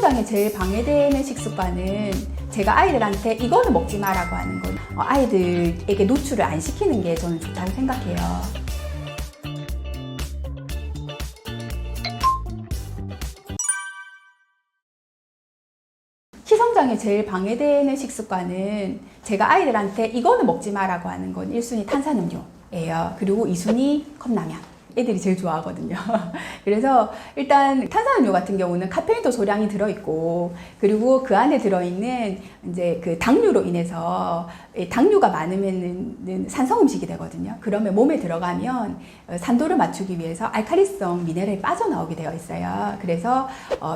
성장에 제일 방해되는 식습관은 제가 아이들한테 이거는 먹지 마라고 하는 건 아이들에게 노출을 안 시키는 게 저는 좋다고 생각해요. 키 성장에 제일 방해되는 식습관은 제가 아이들한테 이거는 먹지 마라고 하는 건 1순위 탄산음료예요. 그리고 2순위 컵라면. 애들이 제일 좋아하거든요. 그래서 일단 탄산음료 같은 경우는 카페인도 소량이 들어있고, 그리고 그 안에 들어있는 이제 그 당류로 인해서 당류가 많으면 산성 음식이 되거든요. 그러면 몸에 들어가면 산도를 맞추기 위해서 알칼리성 미네랄이 빠져나오게 되어 있어요. 그래서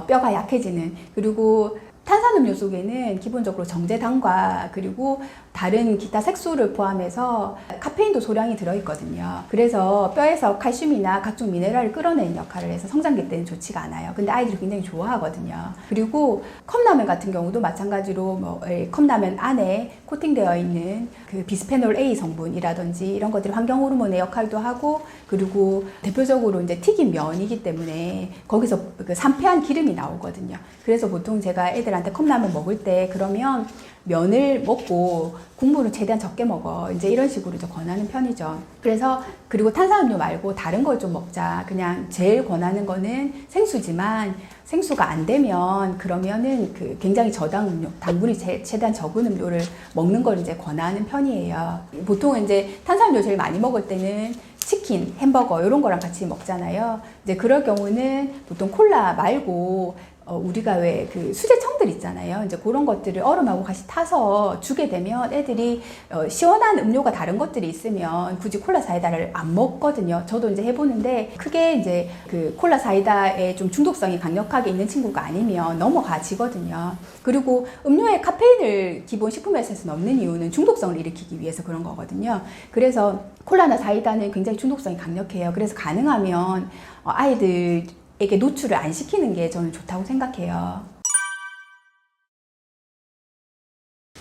뼈가 약해지는, 그리고 탄산음료 속에는 기본적으로 정제당과 그리고 다른 기타 색소를 포함해서 카페인도 소량이 들어있거든요. 그래서 뼈에서 칼슘이나 각종 미네랄을 끌어내는 역할을 해서 성장기 때는 좋지가 않아요. 근데 아이들이 굉장히 좋아하거든요. 그리고 컵라면 같은 경우도 마찬가지로 컵라면 안에 코팅되어 있는 그 비스페놀 A 성분이라든지 이런 것들이 환경 호르몬의 역할도 하고, 그리고 대표적으로 이제 튀긴 면이기 때문에 거기서 그 산패한 기름이 나오거든요. 그래서 보통 제가 애들한테 컵라면 먹을 때 그러면 면을 먹고 국물을 최대한 적게 먹어, 이제 이런 식으로 좀 권하는 편이죠. 그래서 그리고 탄산음료 말고 다른 걸 좀 먹자. 그냥 제일 권하는 거는 생수지만 생수가 안 되면 그러면은 그 굉장히 저당 음료, 당분이 최대한 적은 음료를 먹는 걸 이제 권하는 편이에요. 보통 이제 탄산음료 제일 많이 먹을 때는 치킨, 햄버거 이런 거랑 같이 먹잖아요. 이제 그럴 경우는 보통 콜라 말고 우리가 왜 그 수제청들 있잖아요. 이제 그런 것들을 얼음하고 같이 타서 주게 되면 애들이 시원한 음료가 다른 것들이 있으면 굳이 콜라 사이다를 안 먹거든요. 저도 이제 해보는데 크게 이제 그 콜라 사이다에 좀 중독성이 강력하게 있는 친구가 아니면 넘어가지거든요. 그리고 음료에 카페인을 기본 식품회사에서 넣는 이유는 중독성을 일으키기 위해서 그런 거거든요. 그래서 콜라나 사이다는 굉장히 중독성이 강력해요. 그래서 가능하면 아이들에게 노출을 안 시키는 게 저는 좋다고 생각해요.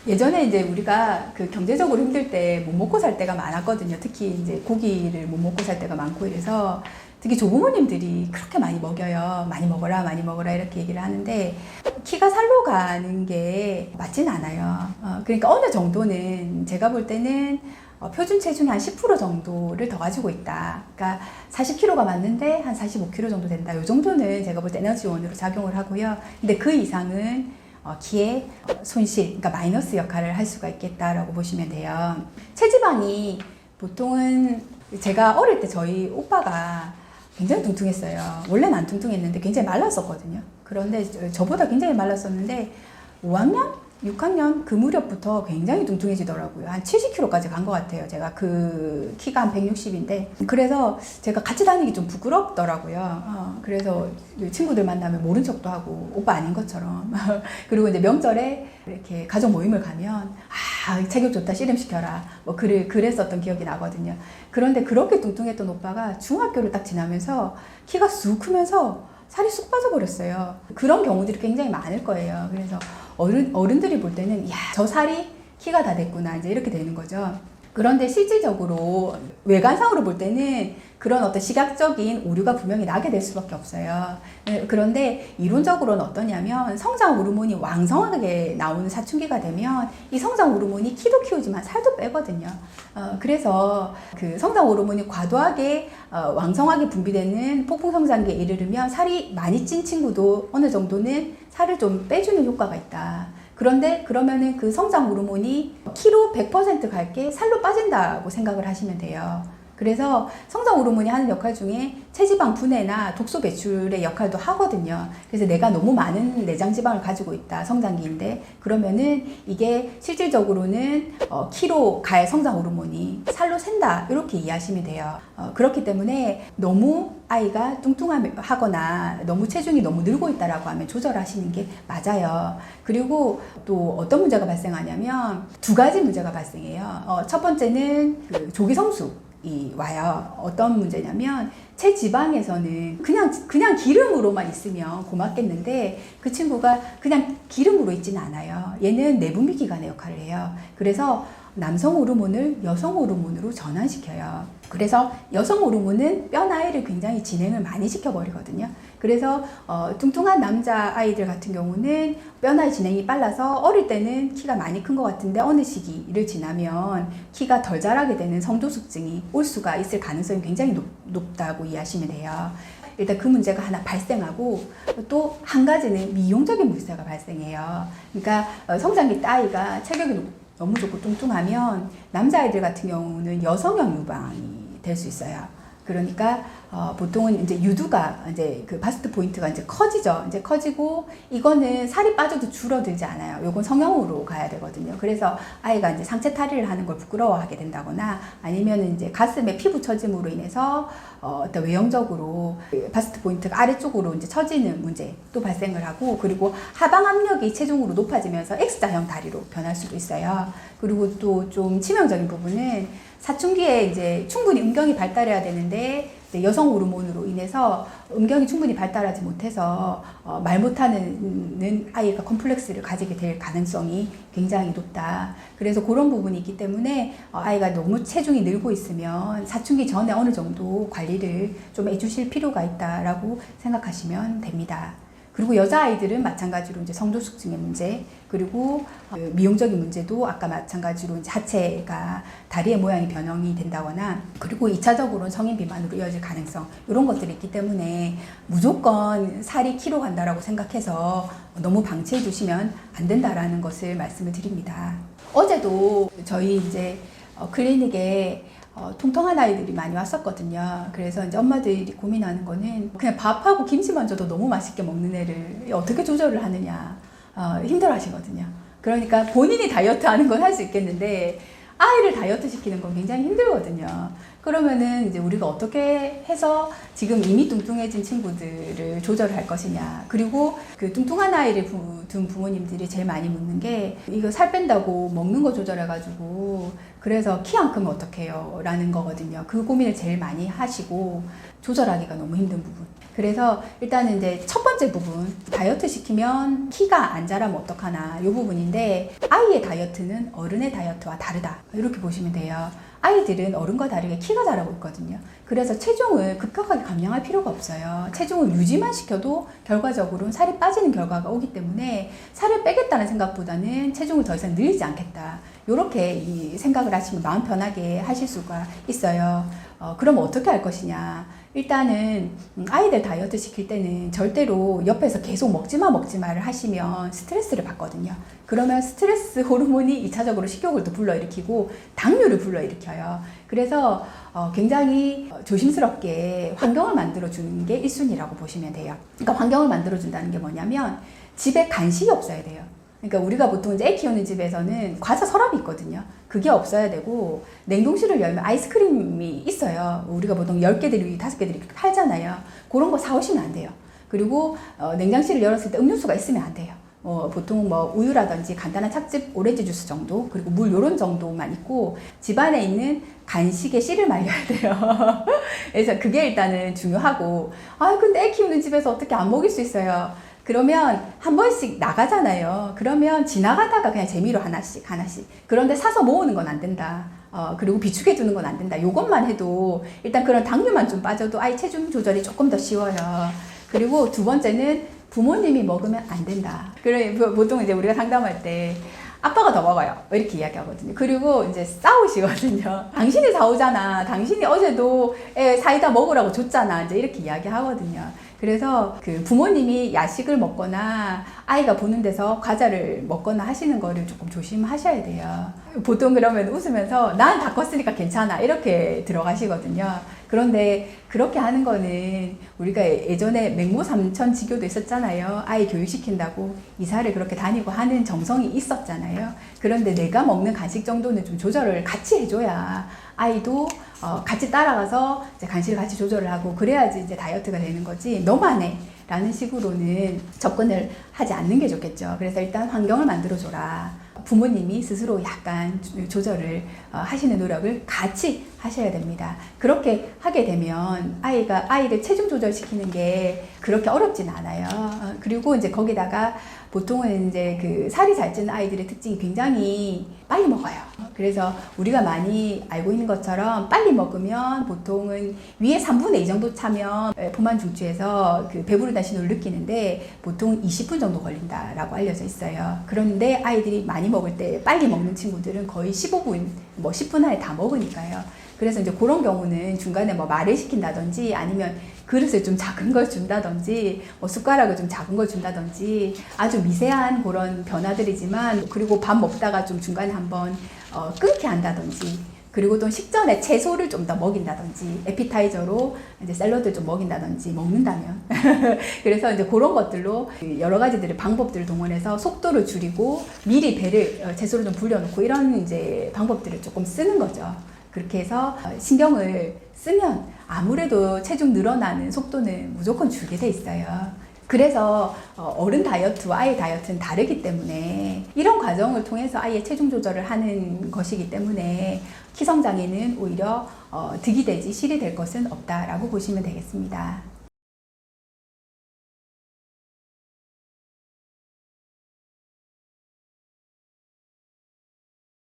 예전에 이제 우리가 그 경제적으로 힘들 때 못 먹고 살 때가 많았거든요. 특히 이제 고기를 못 먹고 살 때가 많고, 이래서 특히 조부모님들이 그렇게 많이 먹여요. 많이 먹어라, 많이 먹어라 이렇게 얘기를 하는데 키가 살로 가는 게 맞진 않아요. 그러니까 어느 정도는 제가 볼 때는 표준 체중의 한 10% 정도를 더 가지고 있다. 그러니까 40kg가 맞는데 한 45kg 정도 된다. 이 정도는 제가 볼 때 에너지원으로 작용을 하고요. 근데 그 이상은 기의 손실, 그러니까 마이너스 역할을 할 수가 있겠다라고 보시면 돼요. 체지방이 보통은 제가 어릴 때 저희 오빠가 굉장히 뚱뚱했어요. 원래는 안 뚱뚱했는데 굉장히 말랐었거든요. 그런데 저보다 굉장히 말랐었는데 5학년? 6학년 그 무렵부터 굉장히 뚱뚱해지더라고요. 한 70kg까지 간 것 같아요. 제가 그 키가 한 160인데. 그래서 제가 같이 다니기 좀 부끄럽더라고요. 그래서 친구들 만나면 모른 척도 하고 오빠 아닌 것처럼. 그리고 이제 명절에 이렇게 가족 모임을 가면 체격 좋다, 씨름시켜라. 뭐 그랬었던 기억이 나거든요. 그런데 그렇게 뚱뚱했던 오빠가 중학교를 딱 지나면서 키가 쑥 크면서 살이 쑥 빠져버렸어요. 그런 경우들이 굉장히 많을 거예요. 그래서 어른들이 볼 때는 저 살이 키가 다 됐구나, 이제 이렇게 되는 거죠. 그런데 실질적으로 외관상으로 볼 때는 그런 어떤 시각적인 오류가 분명히 나게 될 수밖에 없어요. 그런데 이론적으로는 어떠냐면 성장 호르몬이 왕성하게 나오는 사춘기가 되면 이 성장 호르몬이 키도 키우지만 살도 빼거든요. 그래서 그 성장 호르몬이 과도하게 왕성하게 분비되는 폭풍 성장기에 이르르면 살이 많이 찐 친구도 어느 정도는 살을 좀 빼주는 효과가 있다. 그런데 그러면은 그 성장 호르몬이 키로 100% 갈게 살로 빠진다고 생각을 하시면 돼요. 그래서 성장 호르몬이 하는 역할 중에 체지방 분해나 독소 배출의 역할도 하거든요. 그래서 내가 너무 많은 내장 지방을 가지고 있다, 성장기인데, 그러면은 이게 실질적으로는 키로 갈 성장 호르몬이 살로 샌다, 이렇게 이해하시면 돼요. 그렇기 때문에 너무 아이가 뚱뚱하거나 너무 체중이 너무 늘고 있다라고 하면 조절하시는 게 맞아요. 그리고 또 어떤 문제가 발생하냐면 두 가지 문제가 발생해요. 첫 번째는 그 조기성수 와요. 어떤 문제냐면 체지방에서는 그냥 기름으로만 있으면 고맙겠는데 그 친구가 그냥 기름으로 있지는 않아요. 얘는 내분비 기관의 역할을 해요. 그래서 남성 호르몬을 여성 호르몬으로 전환시켜요. 그래서 여성 호르몬은 뼈 나이를 굉장히 진행을 많이 시켜버리거든요. 그래서 뚱뚱한 남자 아이들 같은 경우는 뼈 나이 진행이 빨라서 어릴 때는 키가 많이 큰 것 같은데 어느 시기를 지나면 키가 덜 자라게 되는 성조숙증이 올 수가 있을 가능성이 굉장히 높다고 이해하시면 돼요. 일단 그 문제가 하나 발생하고 또 한 가지는 미용적인 문제가 발생해요. 그러니까 성장기 때 아이가 체격이 너무 좋고 뚱뚱하면 남자아이들 같은 경우는 여성형 유방이 될 수 있어요. 그러니까 보통은 이제 유두가 이제 그 바스트 포인트가 이제 커지죠. 이제 커지고 이거는 살이 빠져도 줄어들지 않아요. 요건 성형으로 가야 되거든요. 그래서 아이가 이제 상체 탈의를 하는 걸 부끄러워하게 된다거나 아니면 이제 가슴에 피부 처짐으로 인해서 어떤 외형적으로 바스트 포인트가 아래쪽으로 이제 처지는 문제도 발생을 하고 그리고 하방 압력이 체중으로 높아지면서 X자형 다리로 변할 수도 있어요. 그리고 또 좀 치명적인 부분은 사춘기에 이제 충분히 음경이 발달해야 되는데 여성 호르몬으로 인해서 음경이 충분히 발달하지 못해서 말 못하는 아이가 컴플렉스를 가지게 될 가능성이 굉장히 높다. 그래서 그런 부분이 있기 때문에 아이가 너무 체중이 늘고 있으면 사춘기 전에 어느 정도 관리를 좀 해주실 필요가 있다라고 생각하시면 됩니다. 그리고 여자아이들은 마찬가지로 이제 성조숙증의 문제, 그리고 미용적인 문제도 아까 마찬가지로 이제 하체가 다리의 모양이 변형이 된다거나, 그리고 2차적으로는 성인 비만으로 이어질 가능성, 이런 것들이 있기 때문에 무조건 살이 키로 간다라고 생각해서 너무 방치해 주시면 안 된다라는 것을 말씀을 드립니다. 어제도 저희 이제 클리닉에 통통한 아이들이 많이 왔었거든요. 그래서 이제 엄마들이 고민하는 거는 그냥 밥하고 김치만 줘도 너무 맛있게 먹는 애를 어떻게 조절을 하느냐 힘들어 하시거든요. 그러니까 본인이 다이어트 하는 건 할 수 있겠는데 아이를 다이어트 시키는 건 굉장히 힘들거든요. 그러면은 이제 우리가 어떻게 해서 지금 이미 뚱뚱해진 친구들을 조절할 것이냐. 그리고 그 뚱뚱한 아이를 둔 부모님들이 제일 많이 묻는 게 이거 살 뺀다고 먹는 거 조절해가지고 그래서 키 안 크면 어떡해요? 라는 거거든요. 그 고민을 제일 많이 하시고 조절하기가 너무 힘든 부분. 그래서 일단은 이제 첫 번째 부분, 다이어트 시키면 키가 안 자라면 어떡하나 이 부분인데 아이의 다이어트는 어른의 다이어트와 다르다. 이렇게 보시면 돼요. 아이들은 어른과 다르게 키가 자라고 있거든요. 그래서 체중을 급격하게 감량할 필요가 없어요. 체중을 유지만 시켜도 결과적으로는 살이 빠지는 결과가 오기 때문에 살을 빼겠다는 생각보다는 체중을 더 이상 늘리지 않겠다. 이렇게 생각을 하시면 마음 편하게 하실 수가 있어요. 그럼 어떻게 할 것이냐. 일단은 아이들 다이어트 시킬 때는 절대로 옆에서 계속 먹지마를 하시면 스트레스를 받거든요. 그러면 스트레스 호르몬이 2차적으로 식욕을 또 불러일으키고 당뇨를 불러일으켜요. 그래서 굉장히 조심스럽게 환경을 만들어주는 게 1순위라고 보시면 돼요. 그러니까 환경을 만들어준다는 게 뭐냐면 집에 간식이 없어야 돼요. 그러니까 우리가 보통 이제 애 키우는 집에서는 과자 서랍이 있거든요. 그게 없어야 되고 냉동실을 열면 아이스크림이 있어요. 우리가 보통 10개들이 5개들이 이렇게 팔잖아요. 그런 거 사오시면 안 돼요. 그리고 냉장실을 열었을 때 음료수가 있으면 안 돼요. 보통 뭐 우유라든지 간단한 찻즙 오렌지 주스 정도, 그리고 물 요런 정도만 있고 집안에 있는 간식에 씨를 말려야 돼요. 그래서 그게 일단은 중요하고, 근데 애 키우는 집에서 어떻게 안 먹일 수 있어요? 그러면 한 번씩 나가잖아요. 그러면 지나가다가 그냥 재미로 하나씩. 그런데 사서 모으는 건 안 된다. 그리고 비축해 두는 건 안 된다. 요것만 해도 일단 그런 당류만 좀 빠져도 아이 체중 조절이 조금 더 쉬워요. 그리고 두 번째는 부모님이 먹으면 안 된다. 그래 보통 이제 우리가 상담할 때 아빠가 더 먹어요. 이렇게 이야기하거든요. 그리고 이제 싸우시거든요. 당신이 사오잖아. 당신이 어제도 애 사이다 먹으라고 줬잖아. 이제 이렇게 이야기하거든요. 그래서 그 부모님이 야식을 먹거나 아이가 보는 데서 과자를 먹거나 하시는 거를 조금 조심하셔야 돼요. 보통 그러면 웃으면서 난 다 컸으니까 괜찮아 이렇게 들어가시거든요. 그런데 그렇게 하는 거는 우리가 예전에 맹모 삼천 지교도 있었잖아요. 아이 교육시킨다고 이사를 그렇게 다니고 하는 정성이 있었잖아요. 그런데 내가 먹는 간식 정도는 좀 조절을 같이 해줘야 아이도 같이 따라가서 이제 간식을 같이 조절을 하고 그래야지 이제 다이어트가 되는 거지. 너만 해 라는 식으로는 접근을 하지 않는 게 좋겠죠. 그래서 일단 환경을 만들어줘라. 부모님이 스스로 약간 조절을 하시는 노력을 같이 하셔야 됩니다. 그렇게 하게 되면 아이를 체중 조절시키는 게 그렇게 어렵진 않아요. 그리고 이제 거기다가 보통은 이제 그 살이 잘 찌는 아이들의 특징이 굉장히 빨리 먹어요. 그래서 우리가 많이 알고 있는 것처럼 빨리 먹으면 보통은 위에 3분의 2 정도 차면 포만 중추에서 그 배부르다는 신호를 느끼는데 보통 20분 정도 걸린다라고 알려져 있어요. 그런데 아이들이 많이 먹을 때 빨리 먹는 친구들은 거의 15분, 뭐 10분 안에 다 먹으니까요. 그래서 이제 그런 경우는 중간에 뭐 말을 시킨다든지 아니면 그릇을 좀 작은 걸 준다든지 뭐 숟가락을 좀 작은 걸 준다든지 아주 미세한 그런 변화들이지만 그리고 밥 먹다가 좀 중간에 한번 끊게 한다든지 그리고 또 식전에 채소를 좀 더 먹인다든지 에피타이저로 이제 샐러드를 좀 먹인다든지 먹는다면 그래서 이제 그런 것들로 여러 가지들의 방법들을 동원해서 속도를 줄이고 미리 배를 채소를 좀 불려놓고 이런 이제 방법들을 조금 쓰는 거죠. 그렇게 해서 신경을 쓰면 아무래도 체중 늘어나는 속도는 무조건 줄게 돼 있어요. 그래서 어른 다이어트와 아이 다이어트는 다르기 때문에 이런 과정을 통해서 아이의 체중 조절을 하는 것이기 때문에 키성장애는 오히려 득이 되지 실이 될 것은 없다라고 보시면 되겠습니다.